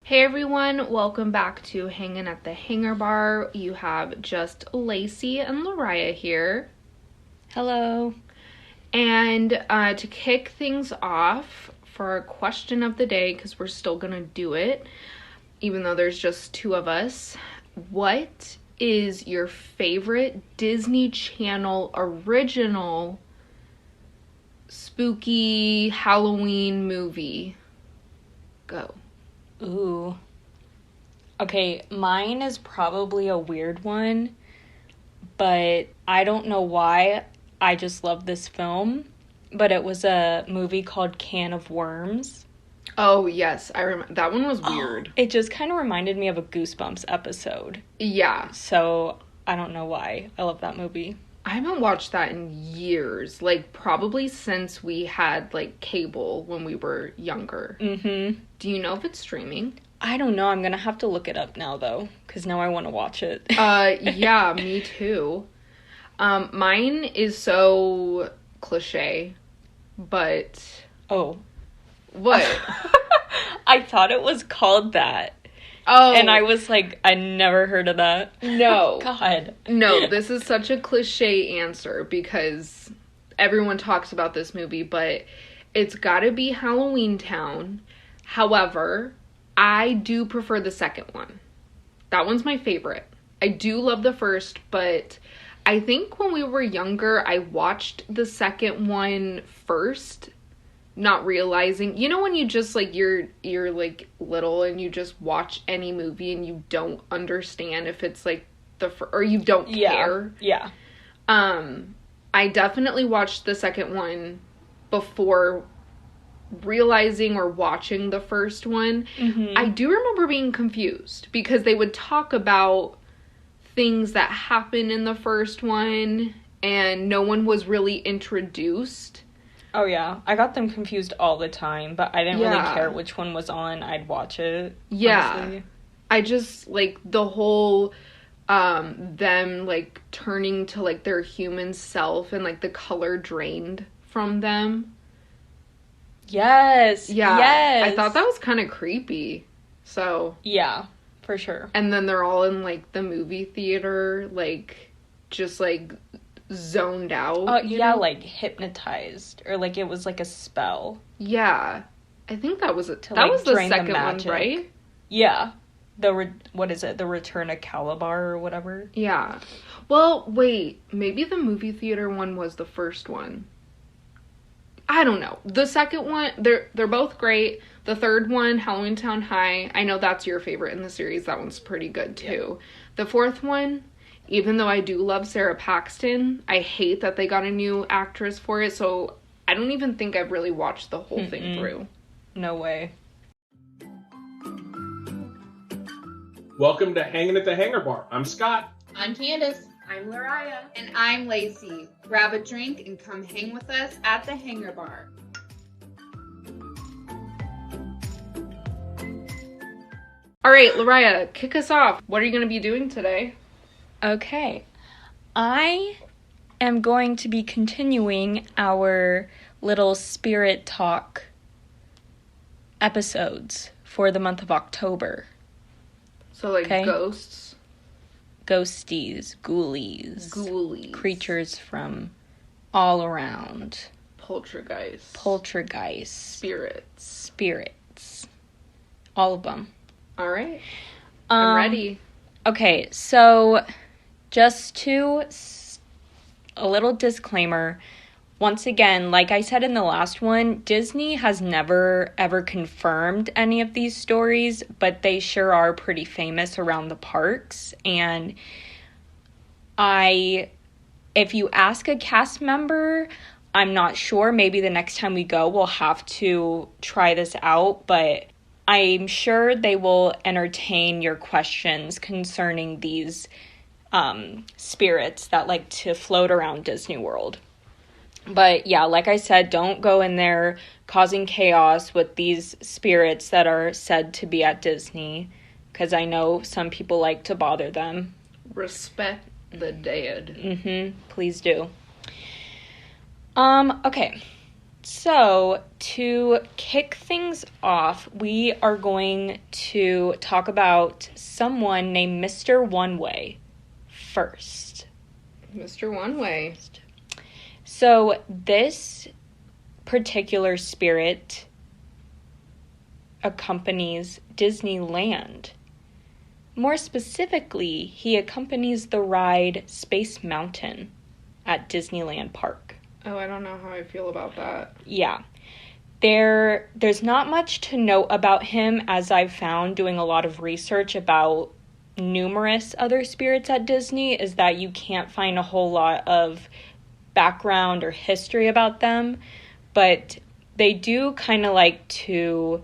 Hey everyone, welcome back to Hanging at the Hangar Bar. You have just Lacey and Lariah here. Hello. And to kick things off for our question of the day, because we're still going to do it, even though there's just two of us, what is your favorite Disney Channel original spooky Halloween movie? Go. Ooh. Okay, mine is probably a weird one, but I don't know why. I just love this film, but it was a movie called Can of Worms. Oh, yes, I remember. That one was weird. It just kind of reminded me of a Goosebumps episode. Yeah. So, I don't know why. I love that movie. I haven't watched that in years. Like, probably since we had, like, cable when we were younger. Mm-hmm. Do you know if it's streaming? I don't know. I'm gonna have to look it up now, though, because now I want to watch it. Yeah, me too. Mine is so cliche, but... Oh. What? I thought it was called that. Oh. And I was like, I never heard of that. No. God. No, this is such a cliche answer because everyone talks about this movie, but it's gotta be Halloween Town. However, I do prefer the second one. That one's my favorite. I do love the first, but I think when we were younger, I watched the second one first, not realizing, you know, when you just like you're like little and you just watch any movie and you don't understand if it's like or you don't care. Yeah. I definitely watched the second one before realizing or watching the first one. Mm-hmm. I do remember being confused because they would talk about things that happened in the first one and no one was really introduced. Oh, yeah. I got them confused all the time, but I didn't really care which one was on. I'd watch it. Yeah. Honestly. I just, like, the whole, them, like, turning to, like, their human self and, like, the color drained from them. Yes. Yeah. Yes. I thought that was kind of creepy. So. Yeah, for sure. And then they're all in, like, the movie theater, like, just, like, zoned out. Oh, yeah, know? Like, hypnotized. Or, like, it was, like, a spell. Yeah. I think that was it. That like, was the second one, right? Yeah. What is it? The Return of Calabar or whatever? Yeah. Well, wait. Maybe the movie theater one was the first one. I don't know. The second one, they're both great. The third one, Halloween Town High, I know that's your favorite in the series. That one's pretty good, too. Yeah. The fourth one, even though I do love Sarah Paxton, I hate that they got a new actress for it, so I don't even think I've really watched the whole thing through. No way. Welcome to Hanging at the Hangar Bar. I'm Scott. I'm Candace. I'm Lariah. And I'm Lacey. Grab a drink and come hang with us at the Hangar Bar. All right, Lariah, kick us off. What are you going to be doing today? Okay. I am going to be continuing our little spirit talk episodes for the month of October. So, like, ghosts? Ghosties, ghoulies. Creatures from all around. Poltergeists. Spirits. All of them. All right. I'm ready. Okay, so just a little disclaimer. Once again, like I said in the last one, Disney has never, ever confirmed any of these stories, but they sure are pretty famous around the parks. And if you ask a cast member, I'm not sure. Maybe the next time we go, we'll have to try this out. But I'm sure they will entertain your questions concerning these spirits that like to float around Disney World. But yeah, like I said, don't go in there causing chaos with these spirits that are said to be at Disney, because I know some people like to bother them. Respect the dead. Please do. Okay. So, to kick things off, we are going to talk about someone named Mr. One Way first. Mr. One Way. So, this particular spirit accompanies Disneyland. More specifically, he accompanies the ride Space Mountain at Disneyland Park. Oh, I don't know how I feel about that. Yeah. There's not much to know about him, as I've found doing a lot of research about numerous other spirits at Disney, is that you can't find a whole lot of background or history about them. But they do kind of like to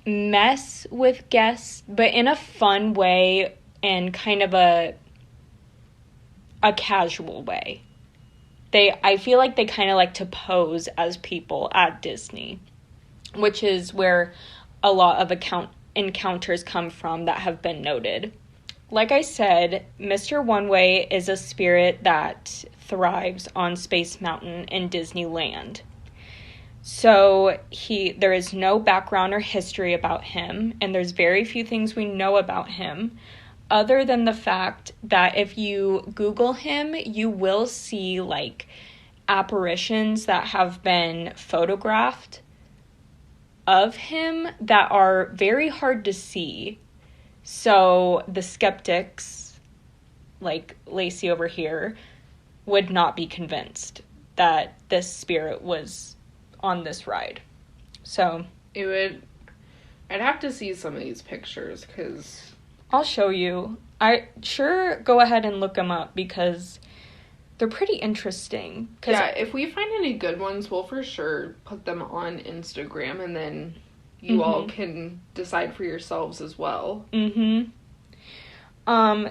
mess with guests, but in a fun way and kind of a casual way. I feel like they kind of like to pose as people at Disney, which is where a lot of encounters come from that have been noted. Like I said, Mr. One Way is a spirit that thrives on Space Mountain in Disneyland. So there is no background or history about him, and there's very few things we know about him, other than the fact that if you Google him, you will see, like, apparitions that have been photographed of him that are very hard to see. So the skeptics, like Lacey over here, would not be convinced that this spirit was on this ride. So I'd have to see some of these pictures, because I'll show you. Go ahead and look them up, because they're pretty interesting. Yeah, if we find any good ones, we'll for sure put them on Instagram, and then you all can decide for yourselves as well.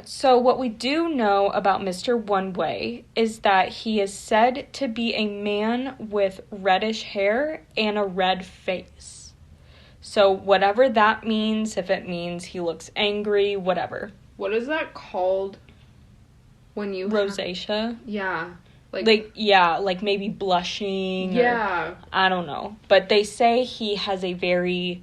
So what we do know about Mr. One Way is that he is said to be a man with reddish hair and a red face. So whatever that means, if it means he looks angry, whatever. What is that called when you... Rosacea? Yeah. Like maybe blushing. Yeah. Or, I don't know. But they say he has a very,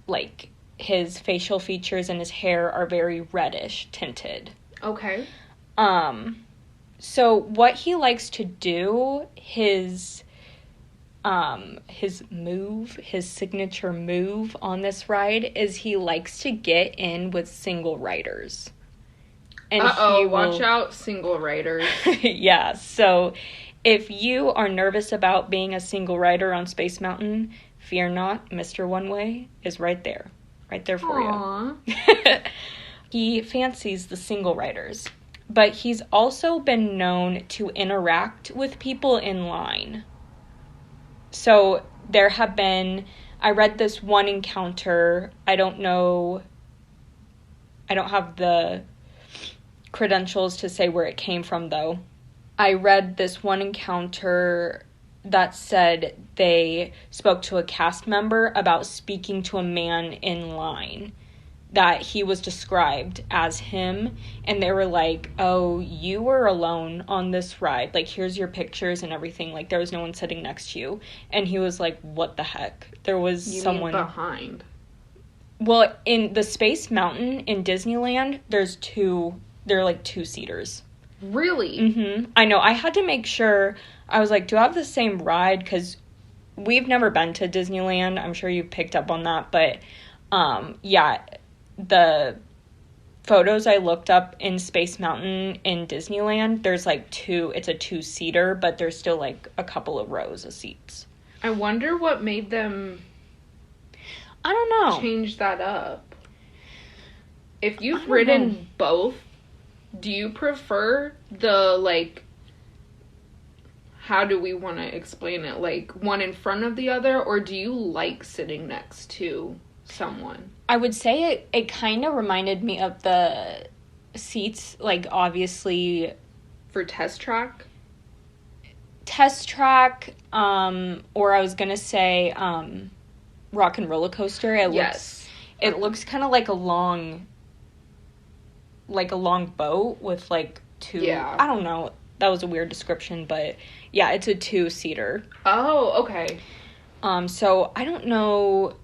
like, his facial features and his hair are very reddish tinted. Okay. So what he likes to do, his signature move on this ride is he likes to get in with single riders. And watch out, single riders. Yeah, so if you are nervous about being a single rider on Space Mountain, fear not, Mr. One Way is right there. Right there for you. He fancies the single riders, but he's also been known to interact with people in line. So there have been, I read this one encounter, I don't have the credentials to say where it came from though. I read this one encounter that said they spoke to a cast member about speaking to a man in line, that he was described as him, and they were like, oh, you were alone on this ride, like, here's your pictures and everything, like, there was no one sitting next to you. And he was like, what the heck? There was someone behind. Well, in the Space Mountain in Disneyland, they're like two-seaters. Really? I know. I had to make sure. I was like, do I have the same ride? Because we've never been to Disneyland. I'm sure you picked up on that. But, yeah, the photos I looked up in Space Mountain in Disneyland, there's like it's a two-seater, but there's still like a couple of rows of seats. I wonder what made them... I don't know. Change that up. If you've ridden both, do you prefer the, like, how do we want to explain it? Like, one in front of the other, or do you like sitting next to someone? I would say it kind of reminded me of the seats, like, obviously... For Test Track? Test Track, or I was going to say, Rock and Roller Coaster. It looks kind of like a long boat with, like, two... Yeah. I don't know. that was a weird description, but yeah, it's a 2-seater. Oh, okay. So I don't know,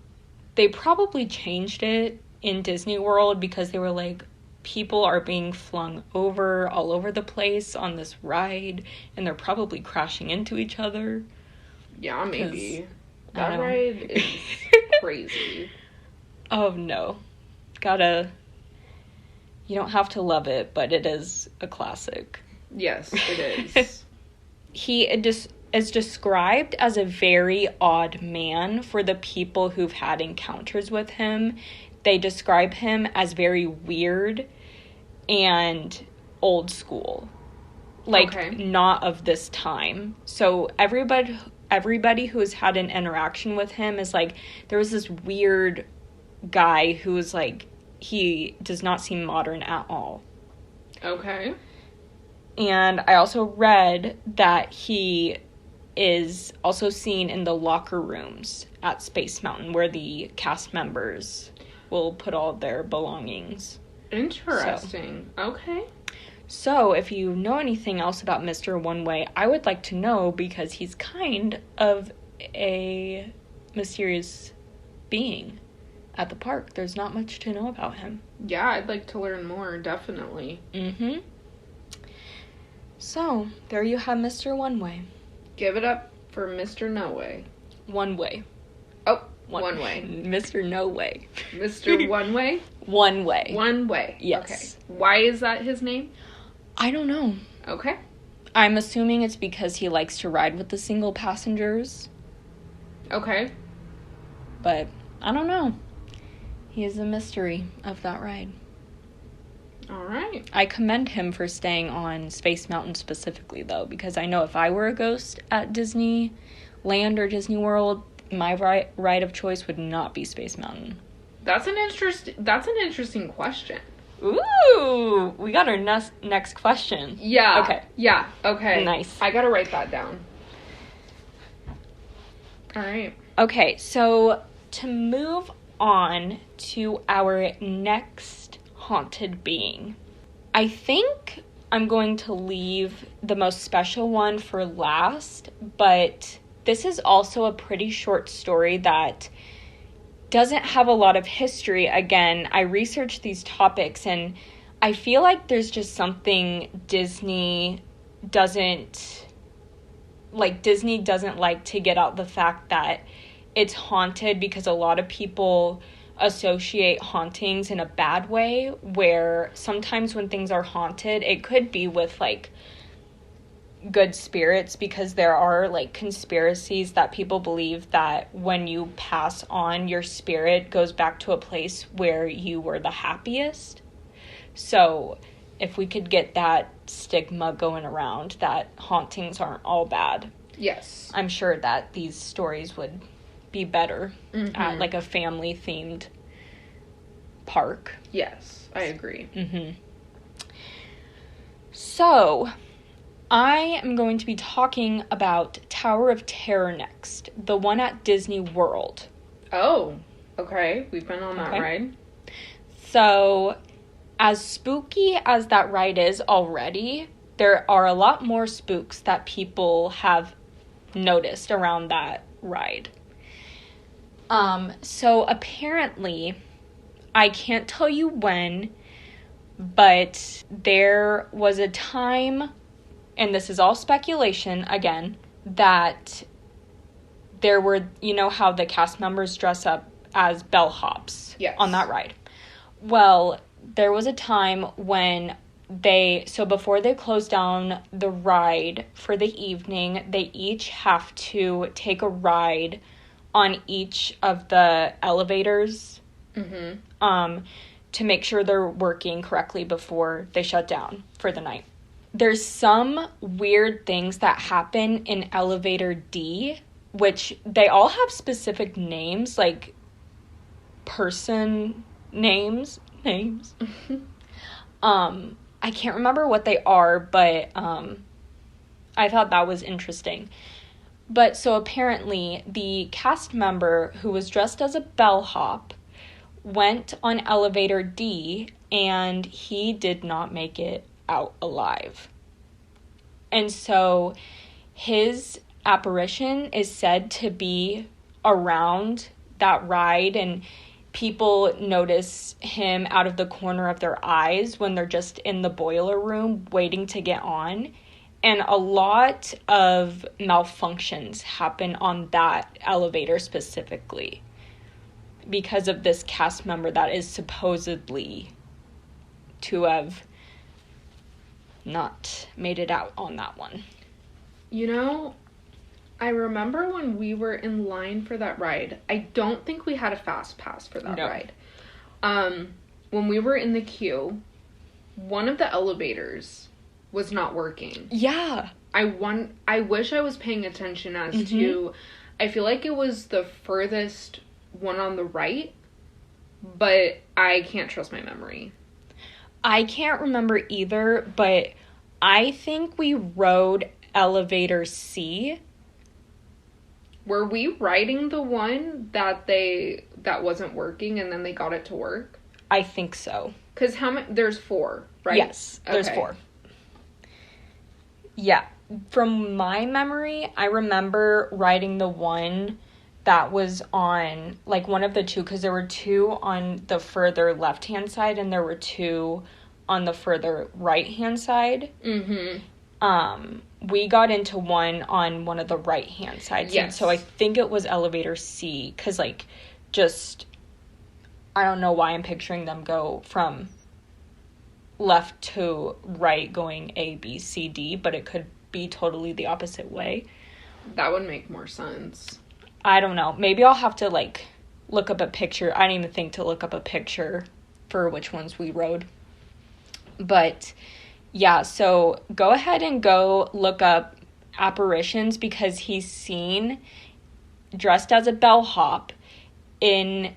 they probably changed it in Disney World because they were like, people are being flung over all over the place on this ride, and they're probably crashing into each other. Yeah, maybe. That ride is crazy. Oh, no. You don't have to love it, but it is a classic. Yes, it is. He is described as a very odd man for the people who've had encounters with him. They describe him as very weird and old school. Like, okay. Not of this time. So everybody who has had an interaction with him is like, there was this weird guy who was like, he does not seem modern at all. Okay. And I also read that he is also seen in the locker rooms at Space Mountain where the cast members will put all their belongings. Interesting. Okay. So, if you know anything else about Mr. One Way, I would like to know because he's kind of a mysterious being at the park. There's not much to know about him. Yeah, I'd like to learn more, definitely. Mm-hmm. So, there you have Mr. One Way. Give it up for Mr. No Way. One Way. Oh, One Way. Mr. No Way. Mr. One Way? One Way. One Way. Yes. Okay. Why is that his name? I don't know. Okay. I'm assuming it's because he likes to ride with the single passengers. Okay. But I don't know. He is a mystery of that ride. All right. I commend him for staying on Space Mountain specifically, though, because I know if I were a ghost at Disneyland or Disney World, my ride of choice would not be Space Mountain. That's an interesting question. Ooh, we got our next question. Yeah. Okay. Yeah. Okay. Nice. I gotta write that down. All right. Okay, so to move on to our next haunted being, I think I'm going to leave the most special one for last, but this is also a pretty short story that doesn't have a lot of history. Again, I researched these topics and I feel like there's just something Disney doesn't like to get out the fact that it's haunted, because a lot of people associate hauntings in a bad way, where sometimes when things are haunted, it could be with like good spirits, because there are like conspiracies that people believe that when you pass on, your spirit goes back to a place where you were the happiest. So if we could get that stigma going around that hauntings aren't all bad, yes, I'm sure that these stories would be better at like a family themed park. Yes, I agree. So I am going to be talking about Tower of Terror next, the one at Disney World. Oh, okay. We've been on that ride. So, as spooky as that ride is already, there are a lot more spooks that people have noticed around that ride. So apparently, I can't tell you when, but there was a time, and this is all speculation again, that there were, you know how the cast members dress up as bellhops on that ride. Well, there was a time when before they closed down the ride for the evening, they each have to take a ride on each of the elevators to make sure they're working correctly before they shut down for the night. There's some weird things that happen in elevator D, which they all have specific names, like person names. I can't remember what they are, but I thought that was interesting. But so apparently the cast member who was dressed as a bellhop went on elevator D, and he did not make it out alive. And so his apparition is said to be around that ride, and people notice him out of the corner of their eyes when they're just in the boiler room waiting to get on. And a lot of malfunctions happen on that elevator specifically because of this cast member that is supposedly to have not made it out on that one. You know, I remember when we were in line for that ride, I don't think we had a fast pass for that ride. When we were in the queue, one of the elevators was not working. Yeah. I wish I was paying attention as to, I feel like it was the furthest one on the right, but I can't trust my memory. I can't remember either, but I think we rode elevator C. Were we riding the one that wasn't working and then they got it to work? I think so. Because there's 4, right? Yes, there's 4. Yeah. From my memory, I remember riding the one that was on, like, one of the 2, because there were 2 on the further left-hand side and there were 2 on the further right-hand side. We got into one on one of the right-hand sides. Yes. And so I think it was elevator C, because, like, just, I don't know why I'm picturing them go from left to right going A, B, C, D, but it could be totally the opposite way. That would make more sense. I don't know. Maybe I'll have to, like, look up a picture. I didn't even think to look up a picture for which ones we rode. But, yeah, so go ahead and go look up apparitions, because he's seen dressed as a bellhop in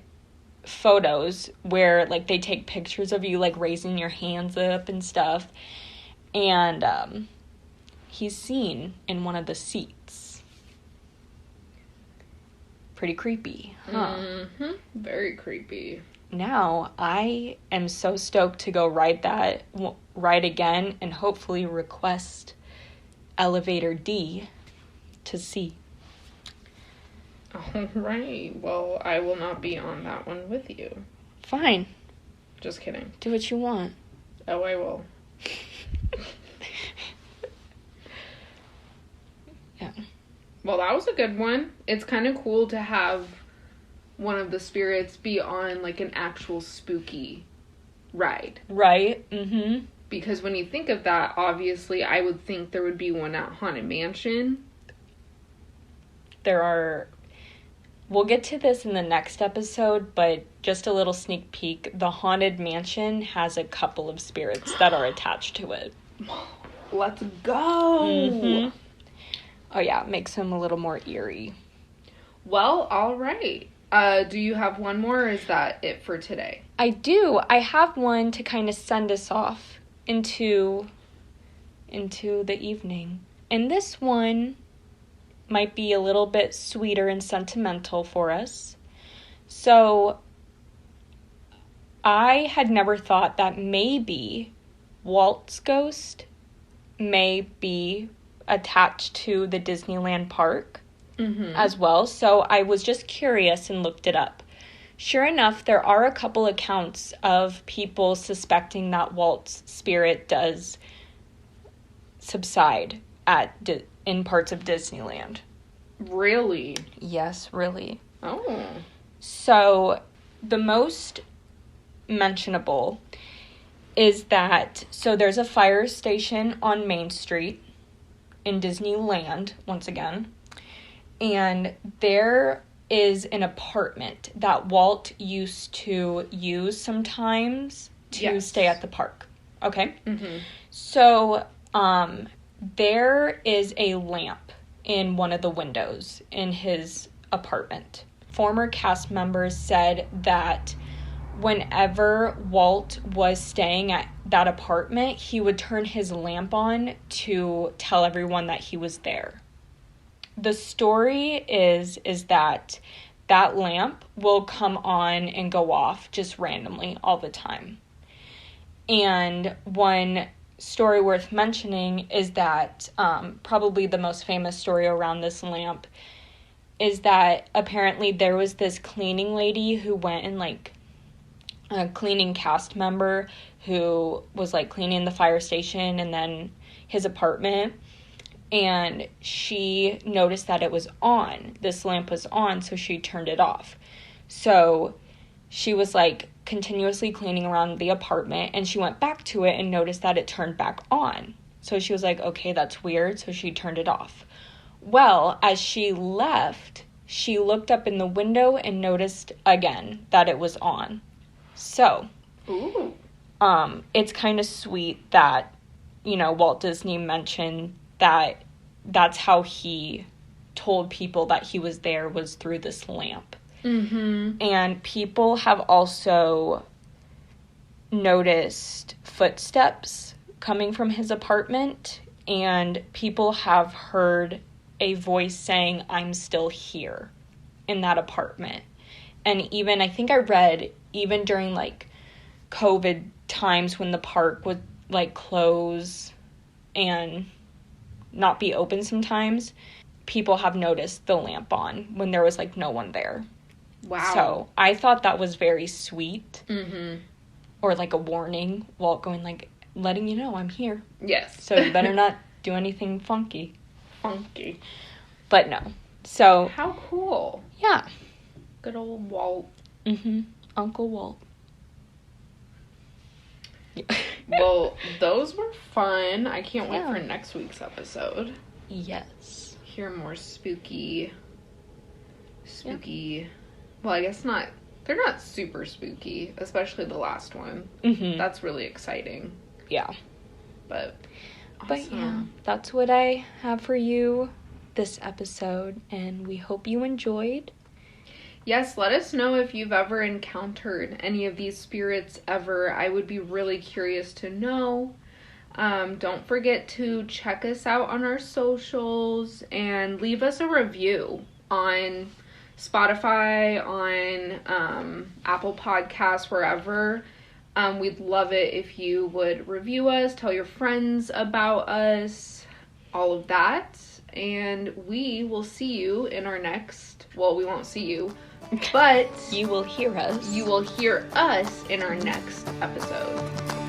photos where, like, they take pictures of you, like, raising your hands up and stuff. And he's seen in one of the seats. Pretty creepy, huh? Very creepy. Now, I am so stoked to go ride again, and hopefully request elevator D to C. All right. Well, I will not be on that one with you. Fine. Just kidding. Do what you want. Oh, I will. Yeah. Well, that was a good one. It's kind of cool to have one of the spirits be on, like, an actual spooky ride. Right. Because when you think of that, obviously, I would think there would be one at Haunted Mansion. There are... We'll get to this in the next episode, but just a little sneak peek. The Haunted Mansion has a couple of spirits that are attached to it. Let's go! Oh, yeah, it makes them a little more eerie. Well, all right. Do you have one more, or is that it for today? I do. I have one to kind of send us off into the evening. And this one might be a little bit sweeter and sentimental for us. So, I had never thought that maybe Walt's ghost may be attached to the Disneyland park as well. So I was just curious and looked it up. Sure enough, there are a couple accounts of people suspecting that Walt's spirit does subside in parts of Disneyland. Really? Yes, really. Oh. So the most mentionable is that, so there's a fire station on Main Street in Disneyland, once again, and there is an apartment that Walt used to use sometimes to stay at the park. Okay? So, there is a lamp in one of the windows in his apartment. Former cast members said that whenever Walt was staying at that apartment, he would turn his lamp on to tell everyone that he was there. The story is that lamp will come on and go off just randomly all the time. And when story worth mentioning is that probably the most famous story around this lamp is that apparently there was this cleaning lady who went and, like, a cleaning cast member who was, like, cleaning the fire station and then his apartment, and she noticed that it was on. This lamp was on, so she turned it off. So she was, like, continuously cleaning around the apartment, and she went back to it and noticed that it turned back on. So she was like, okay, that's weird, so she turned it off. Well, as she left, she looked up in the window and noticed again that it was on. So, Ooh. It's kind of sweet that, you know, Walt Disney mentioned that that's how he told people that he was there, was through this lamp. Mm-hmm. And people have also noticed footsteps coming from his apartment, and people have heard a voice saying, "I'm still here," in that apartment. And even, I think I read, even during, like, COVID times when the park would, like, close and not be open sometimes, people have noticed the lamp on when there was, like, no one there. Wow. So I thought that was very sweet. Mm-hmm. Or, like, a warning, Walt going, like, letting you know I'm here. Yes. So you better not do anything funky. Funky. But no. So, How cool. yeah. Good old Walt. Mm-hmm. Uncle Walt. Well, those were fun. I can't wait Yeah. for next week's episode. Yes. Hear more spooky. Well, I guess not. They're not super spooky, especially the last one. Mm-hmm. That's really exciting. Yeah. But But awesome. yeah, that's what I have for you this episode, and we hope you enjoyed. Yes, let us know if you've ever encountered any of these spirits ever. I would be really curious to know. Don't forget to check us out on our socials and leave us a review on Spotify, on Apple Podcasts, wherever. We'd love it if you would review us, tell your friends about us, all of that. And we will see you in our next, well, we won't see you, but You will hear us. you will hear us in our next episode.